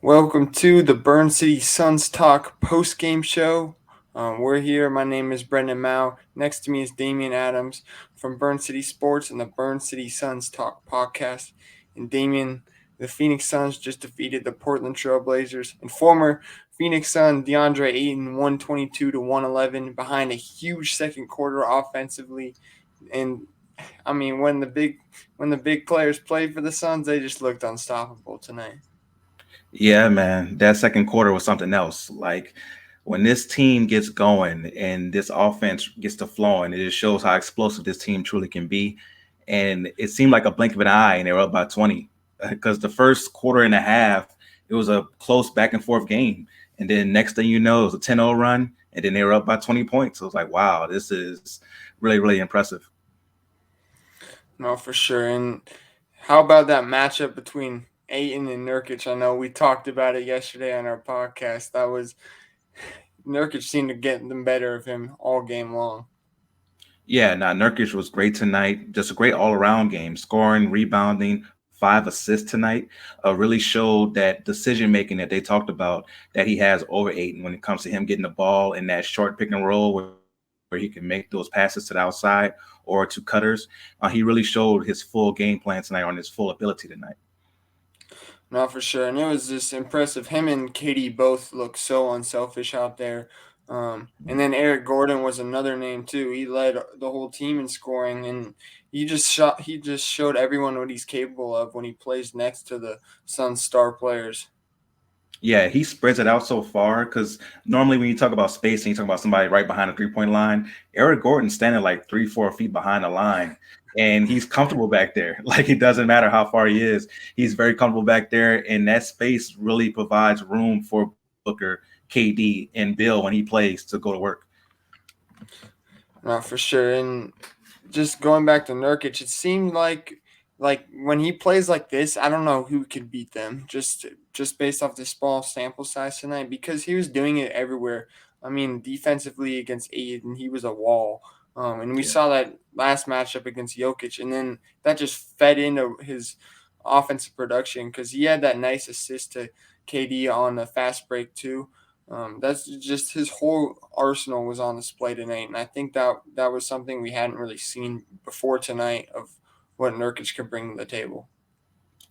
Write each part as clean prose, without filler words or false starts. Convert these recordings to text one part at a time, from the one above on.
Welcome to the Burn City Suns Talk post-game show. We're here. My name is Brendan Mao. Next to me is Damian Adams from Burn City Sports and the Burn City Suns Talk podcast. And Damian, the Phoenix Suns just defeated the Portland Trail Blazers and former Phoenix Sun Deandre Ayton 122 to 111 behind a huge second quarter offensively. And I mean, when the big players played for the Suns, they just looked unstoppable tonight. Yeah, man, that second quarter was something else. Like when this team gets going and this offense gets to flowing, it just shows how explosive this team truly can be. And it seemed like a blink of an eye, and they were up by 20. Because the first quarter and a half, it was a close back and forth game. And then next thing you know, it was a 10-0 run, and then they were up by 20 points. So it was like, wow, this is really, really impressive. No, for sure. And how about that matchup between Aiton and Nurkic? I know we talked about it yesterday on our podcast. That was Nurkic seemed to get the better of him all game long. Yeah, now Nurkic was great tonight. Just a great all around game, scoring, rebounding, 5 assists tonight. Really showed that decision making that they talked about that he has over Aiton when it comes to him getting the ball in that short pick and roll where he can make those passes to the outside or to cutters. He really showed his full game plan tonight on his full ability tonight. No, for sure. And it was just impressive. Him and Katie both look so unselfish out there. And then Eric Gordon was another name too. He led the whole team in scoring, and he just showed everyone what he's capable of when he plays next to the Suns star players. Yeah, he spreads it out so far because normally when you talk about spacing, you talk about somebody right behind the 3 point line. Eric Gordon's standing like 3, 4 feet behind the line, and he's comfortable back there. Like it doesn't matter how far he is, he's very comfortable back there, and that space really provides room for Booker, KD, and Bill when he plays to go to work. No, for sure. And just going back to Nurkic, it seemed like when he plays like this, I don't know who could beat them. Just based off this small sample size tonight, because he was doing it everywhere. I mean, defensively against Aiden, he was a wall. And we Yeah. saw that last matchup against Jokic, and then that just fed into his offensive production because he had that nice assist to KD on the fast break too. That's just his whole arsenal was on display tonight, and I think that was something we hadn't really seen before tonight of what Nurkic could bring to the table.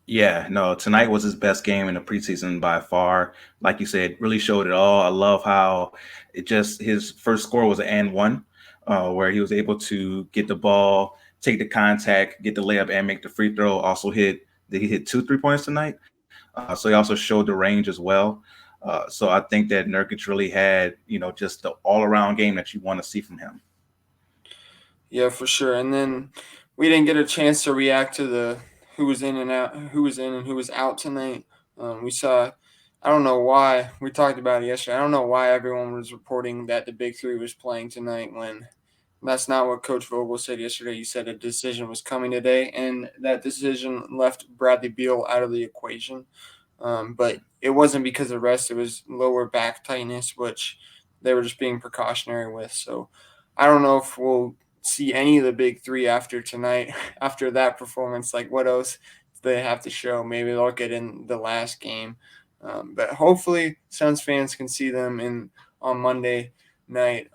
Yeah, no, tonight was his best game in the preseason by far. Like you said, really showed it all. I love how it just his first score was an and one, where he was able to get the ball, take the contact, get the layup, and make the free throw. Also did he hit 2 3 points tonight? So he also showed the range as well. So I think that Nurkic really had, just the all around game that you want to see from him. Yeah, for sure. And then we didn't get a chance to react to the who was in and out, who was in and who was out tonight. We saw. I don't know why we talked about it yesterday. I don't know why everyone was reporting that the big three was playing tonight when that's not what Coach Vogel said yesterday. He said a decision was coming today, and that decision left Bradley Beal out of the equation. But it wasn't because of rest; it was lower back tightness, which they were just being precautionary with. So I don't know if we'll see any of the big three after tonight, after that performance. Like, what else do they have to show? Maybe they'll get in the last game. But hopefully, Suns fans can see them in on Monday night.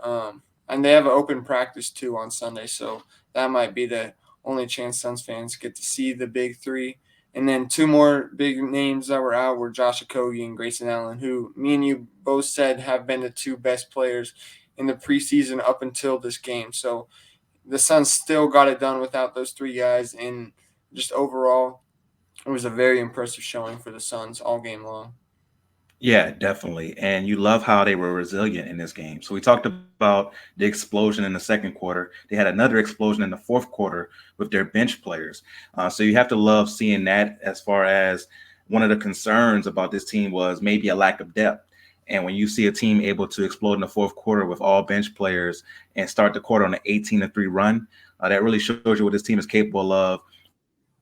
And they have an open practice too on Sunday, so that might be the only chance Suns fans get to see the big three. And then two more big names that were out were Josh Okogie and Grayson Allen, who me and you both said have been the two best players in the preseason up until this game. So the Suns still got it done without those three guys, and just overall, it was a very impressive showing for the Suns all game long. Yeah, definitely. And you love how they were resilient in this game. So we talked about the explosion in the second quarter. They had another explosion in the fourth quarter with their bench players. So you have to love seeing that as far as one of the concerns about this team was maybe a lack of depth. And when you see a team able to explode in the fourth quarter with all bench players and start the quarter on an 18-3 run, that really shows you what this team is capable of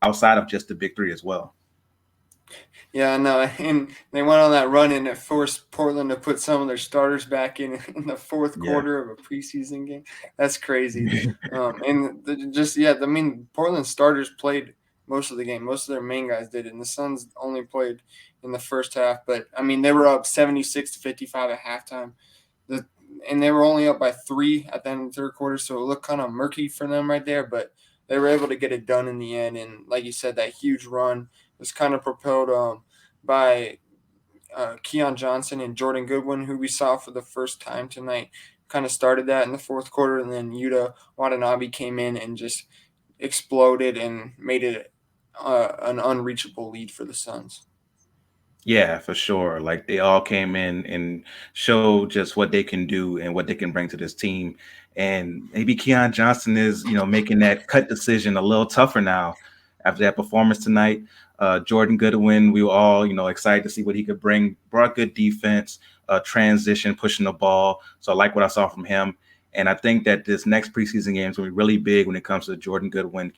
outside of just the big three as well. Yeah, no, and they went on that run and it forced Portland to put some of their starters back in the fourth Yeah. quarter of a preseason game. That's crazy. And just yeah, I mean Portland starters played most of the game. Most of their main guys did, and the Suns only played in the first half. But I mean, they were up 76-55 at halftime. The and they were only up by 3 at the end of the third quarter, so it looked kind of murky for them right there. But they were able to get it done in the end, and like you said, that huge run was kind of propelled by Keon Johnson and Jordan Goodwin, who we saw for the first time tonight. Kind of started that in the fourth quarter, and then Yuta Watanabe came in and just exploded and made it an unreachable lead for the Suns. Yeah, for sure. Like they all came in and showed just what they can do and what they can bring to this team. And maybe Keon Johnson is, making that cut decision a little tougher now after that performance tonight. Jordan Goodwin, we were all, excited to see what he could bring. Brought good defense, transition, pushing the ball. So I like what I saw from him. And I think that this next preseason game is going to be really big when it comes to Jordan Goodwin,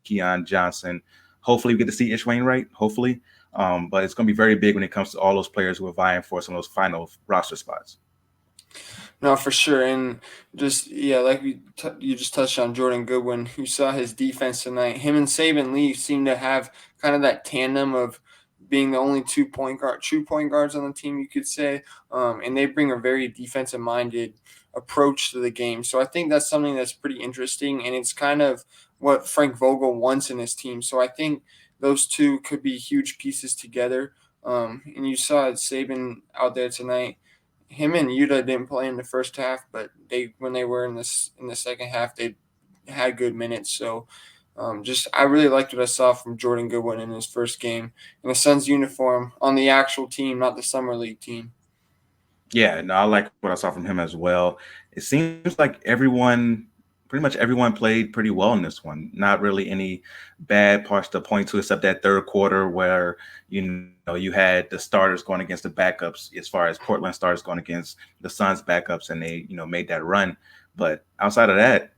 Keon Johnson. Hopefully, we get to see Ish Wainright. Hopefully, but it's going to be very big when it comes to all those players who are vying for some of those final roster spots. No, for sure, and just like you just touched on Jordan Goodwin. You saw his defense tonight. Him and Saban Lee seem to have kind of that tandem of being the only true point guards on the team, you could say, and they bring a very defensive minded approach to the game. So I think that's something that's pretty interesting, and it's kind of what Frank Vogel wants in his team. So I think those two could be huge pieces together. And you saw Saban out there tonight. Him and Yuta didn't play in the first half, but when they were in the second half, they had good minutes. So just I really liked what I saw from Jordan Goodwin in his first game in a Suns uniform on the actual team, not the summer league team. Yeah, no, I like what I saw from him as well. It seems like pretty much everyone played pretty well in this one. Not really any bad parts to point to, except that third quarter where you had the starters going against the backups, as far as Portland starters going against the Suns backups, and they made that run. But outside of that,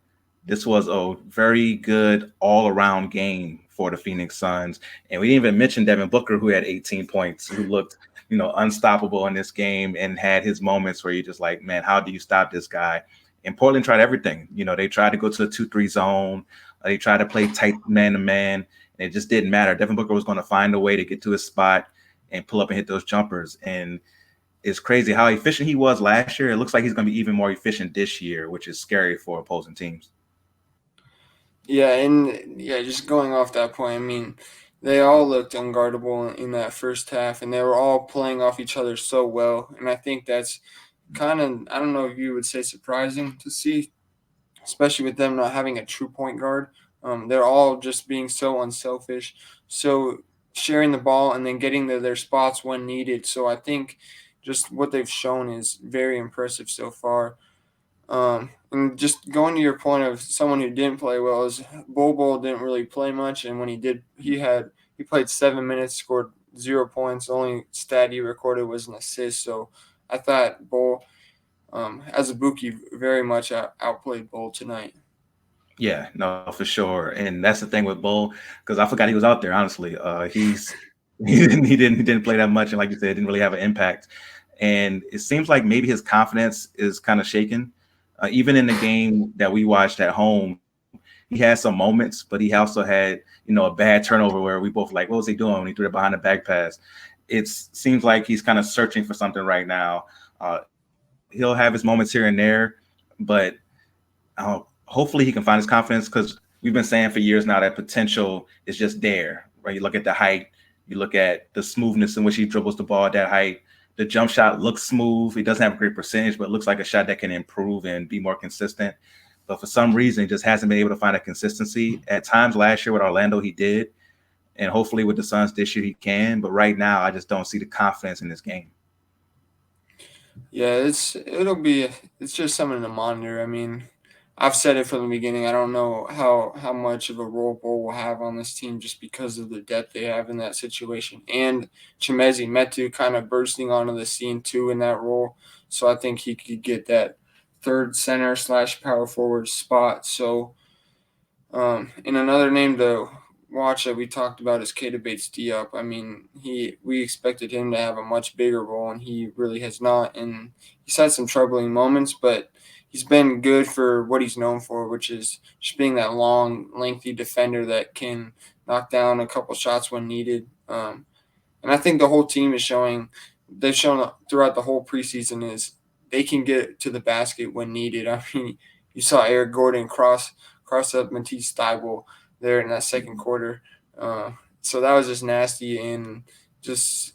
this was a very good all around game for the Phoenix Suns. And we didn't even mention Devin Booker, who had 18 points, who looked unstoppable in this game and had his moments where you're just like, man, how do you stop this guy? And Portland tried everything. They tried to go to the 2-3 zone. They tried to play tight man to man. And it just didn't matter. Devin Booker was going to find a way to get to his spot and pull up and hit those jumpers. And it's crazy how efficient he was last year. It looks like he's going to be even more efficient this year, which is scary for opposing teams. Yeah, and just going off that point, I mean, they all looked unguardable in that first half, and they were all playing off each other so well. And I think that's kind of, I don't know if you would say surprising to see, especially with them not having a true point guard. They're all just being so unselfish, so sharing the ball and then getting to their spots when needed. So I think just what they've shown is very impressive so far. And just going to your point of someone who didn't play well is Bol didn't really play much, and when he did, he played 7 minutes, scored 0 points. The only stat he recorded was an assist. So I thought Bol, as a Buki, very much outplayed Bol tonight. Yeah, no, for sure. And that's the thing with Bull, because I forgot he was out there, honestly. He didn't play that much, and like you said, didn't really have an impact. And it seems like maybe his confidence is kind of shaken. Even in the game that we watched at home, he had some moments, but he also had, a bad turnover where we both like, what was he doing when he threw it behind the back pass? It seems like he's kind of searching for something right now. He'll have his moments here and there, but hopefully he can find his confidence, because we've been saying for years now that potential is just there, right? You look at the height, you look at the smoothness in which he dribbles the ball at that height. The jump shot looks smooth. He doesn't have a great percentage, but it looks like a shot that can improve and be more consistent. But for some reason, he just hasn't been able to find a consistency. At times last year with Orlando, he did. And hopefully with the Suns this year, he can. But right now, I just don't see the confidence in this game. Yeah, it's just something to monitor. I mean, I've said it from the beginning. I don't know how much of a role Bol will have on this team just because of the depth they have in that situation, and Chimezi Metu kind of bursting onto the scene too in that role. So I think he could get that third center / power forward spot. So, and another name to watch that we talked about is Keita Bates-Diop. I mean, we expected him to have a much bigger role, and he really has not. And he's had some troubling moments, but he's been good for what he's known for, which is just being that long, lengthy defender that can knock down a couple shots when needed. And I think the whole team is showing. They've shown throughout the whole preseason is they can get to the basket when needed. I mean, you saw Eric Gordon cross up Matisse Thybulle there in that second quarter. Uh, so that was just nasty, and just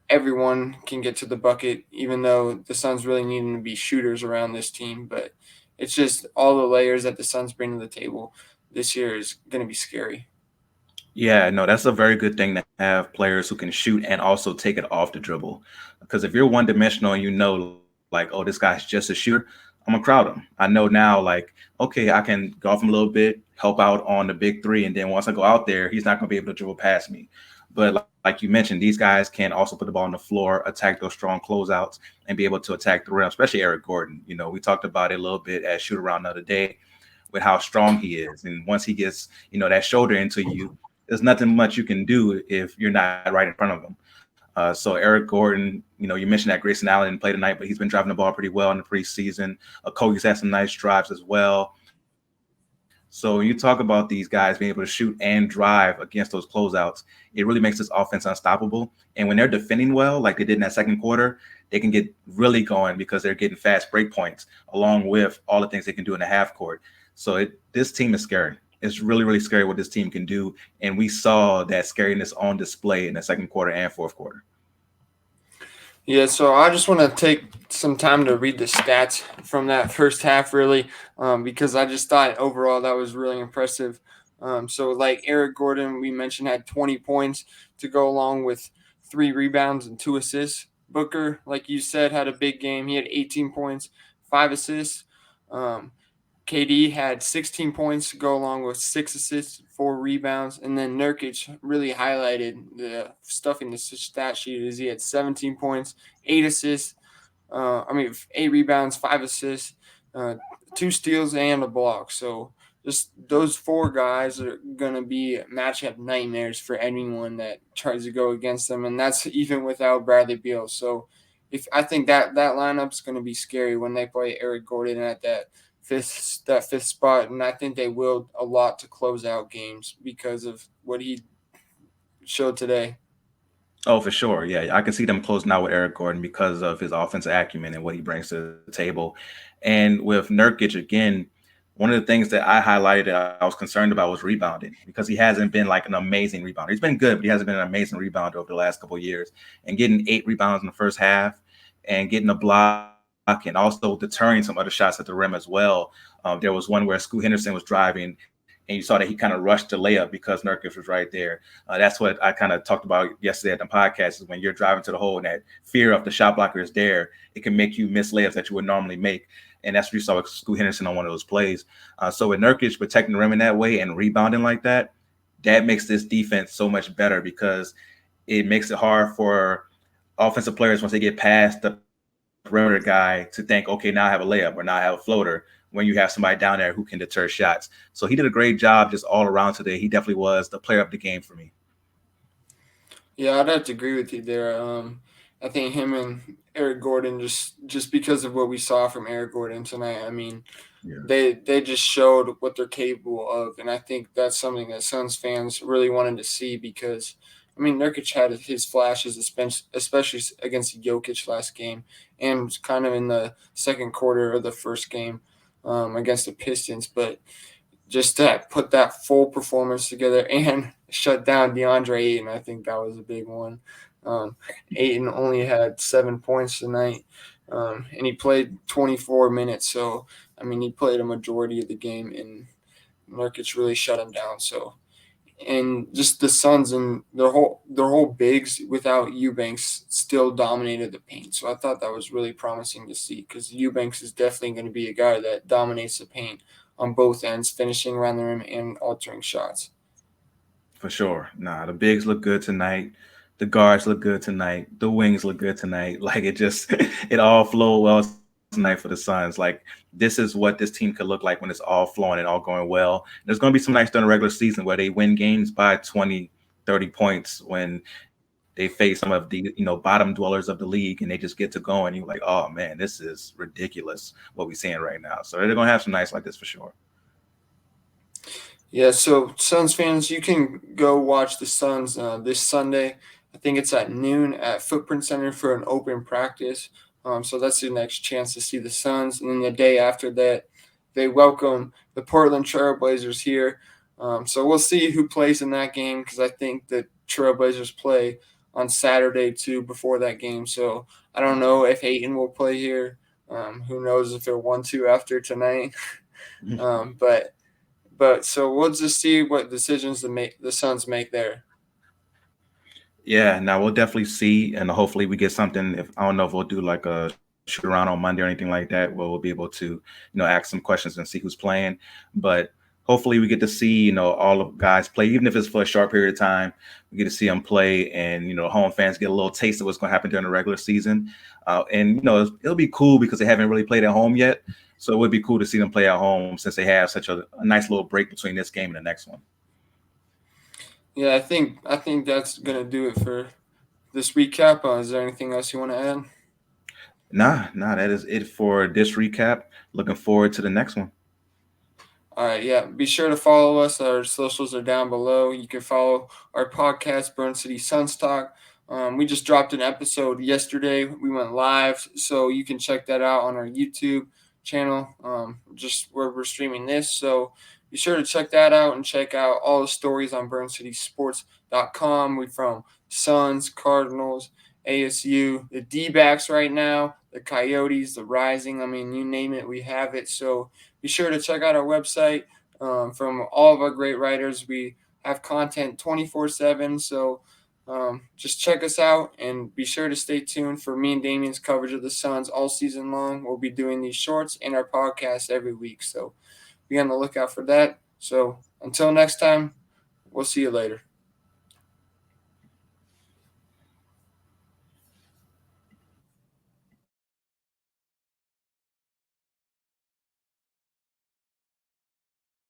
everyone can get to the bucket, even though the Suns really needing to be shooters around this team. But it's just all the layers that the Suns bring to the table this year is going to be scary. Yeah, no, that's a very good thing to have players who can shoot and also take it off the dribble. Because if you're one dimensional and you know, like, oh, this guy's just a shooter, I'm gonna crowd him. I know now, like, okay, I can go off him a little bit, help out on the big three, and then once I go out there, he's not gonna be able to dribble past me. But like you mentioned, these guys can also put the ball on the floor, attack those strong closeouts, and be able to attack the rim, especially Eric Gordon. You know, we talked about it a little bit at shoot around the other day with how strong he is. And once he gets, that shoulder into you, there's nothing much you can do if you're not right in front of him. So Eric Gordon, you mentioned that Grayson Allen didn't play tonight, but he's been driving the ball pretty well in the preseason. Okogie's had some nice drives as well. So when you talk about these guys being able to shoot and drive against those closeouts, it really makes this offense unstoppable. And when they're defending well, like they did in that second quarter, they can get really going because they're getting fast break points along with all the things they can do in the half court. So this team is scary. It's really, really scary what this team can do. And we saw that scariness on display in the second quarter and fourth quarter. Yeah, so I just want to take some time to read the stats from that first half, really, because I just thought overall that was really impressive. So, like Eric Gordon, we mentioned, had 20 points to go along with 3 rebounds and 2 assists. Booker, like you said, had a big game. He had 18 points, 5 assists. Um, KD had 16 points to go along with 6 assists, 4 rebounds, and then Nurkic really highlighted the stuff in the stat sheet is he had 17 points, 8 assists. 8 rebounds, 5 assists, uh, 2 steals, and a block. So just those 4 guys are gonna be matchup nightmares for anyone that tries to go against them, and that's even without Bradley Beal. So if I think that lineup's gonna be scary when they play Eric Gordon at that fifth spot, and I think they will a lot to close out games because of what he showed today. Oh, for sure. Yeah, I can see them closing out with Eric Gordon because of his offensive acumen and what he brings to the table. And with Nurkic, again, one of the things that I highlighted that I was concerned about was rebounding because he hasn't been like an amazing rebounder. He's been good, but he hasn't been an amazing rebounder over the last couple of years. And getting 8 rebounds in the first half and getting a block and also deterring some other shots at the rim as well. There was one where Scoot Henderson was driving and you saw that he kind of rushed the layup because Nurkic was right there. That's what I kind of talked about yesterday at the podcast is when you're driving to the hole and that fear of the shot blocker is there, it can make you miss layups that you would normally make. And that's what you saw with Scoot Henderson on one of those plays. So with Nurkic protecting the rim in that way and rebounding like that, that makes this defense so much better because it makes it hard for offensive players once they get past the perimeter guy to think, okay, now I have a layup or now I have a floater when you have somebody down there who can deter shots. So he did a great job just all around today. He definitely was the player of the game for me. Yeah, I'd have to agree with you there. I think him and Eric Gordon just because of what we saw from Eric Gordon tonight. I mean, Yeah. they just showed what they're capable of, and I think that's something that Suns fans really wanted to see because. I mean, Nurkic had his flashes, especially against Jokic last game, and kind of in the second quarter of the first game against the Pistons. But just to put that full performance together and shut down Deandre Ayton, I think that was a big one. Ayton only had 7 points tonight, and he played 24 minutes. So, I mean, he played a majority of the game, and Nurkic really shut him down. So, and just the Suns and their whole bigs without Eubanks still dominated the paint. So I thought that was really promising to see because Eubanks is definitely going to be a guy that dominates the paint on both ends, finishing around the rim and altering shots. For sure. Nah, the bigs look good tonight. The guards look good tonight. The wings look good tonight. Like it just it all flowed well tonight for the Suns. Like this is what this team could look like when it's all flowing and all going well. There's going to be some nights during the regular season where they win games by 20, 30 points when they they face some of the bottom dwellers of the league, and they just get to go, and you're like, oh man, this is ridiculous what we're seeing right now. So they're gonna have some nights like this for sure. Yeah, so Suns fans, you can go watch the Suns this Sunday. I think it's at noon at Footprint Center for an open practice. So that's your next chance to see the Suns. And then the day after that, they welcome the Portland Trailblazers here. So we'll see who plays in that game because I think the Trailblazers play on Saturday too before that game. So I don't know if Ayton will play here. Who knows if they're 1-2 after tonight. But so we'll just see what decisions the Suns make there. Yeah, now we'll definitely see, and hopefully we get something. If I don't know if we'll do like a shoot around on Monday or anything like that, where we'll be able to, ask some questions and see who's playing. But hopefully we get to see, all of guys play, even if it's for a short period of time. We get to see them play, and home fans get a little taste of what's going to happen during the regular season. And it'll be cool because they haven't really played at home yet, so it would be cool to see them play at home since they have such a nice little break between this game and the next one. Yeah, I think that's gonna do it for this recap. Is there anything else you want to add? Nah, that is it for this recap. Looking forward to the next one. All right, yeah. Be sure to follow us. Our socials are down below. You can follow our podcast, Burn City Suns Talk. We just dropped an episode yesterday. We went live, so you can check that out on our YouTube channel, just where we're streaming this. So be sure to check that out and check out all the stories on BurnCitySports.com. We from Suns, Cardinals, ASU, the D-backs right now, the Coyotes, the Rising. I mean, you name it, we have it. So be sure to check out our website from all of our great writers. We have content 24/7. So just check us out and be sure to stay tuned for me and Damien's coverage of the Suns all season long. We'll be doing these shorts and our podcast every week. So be on the lookout for that. So until next time, we'll see you later.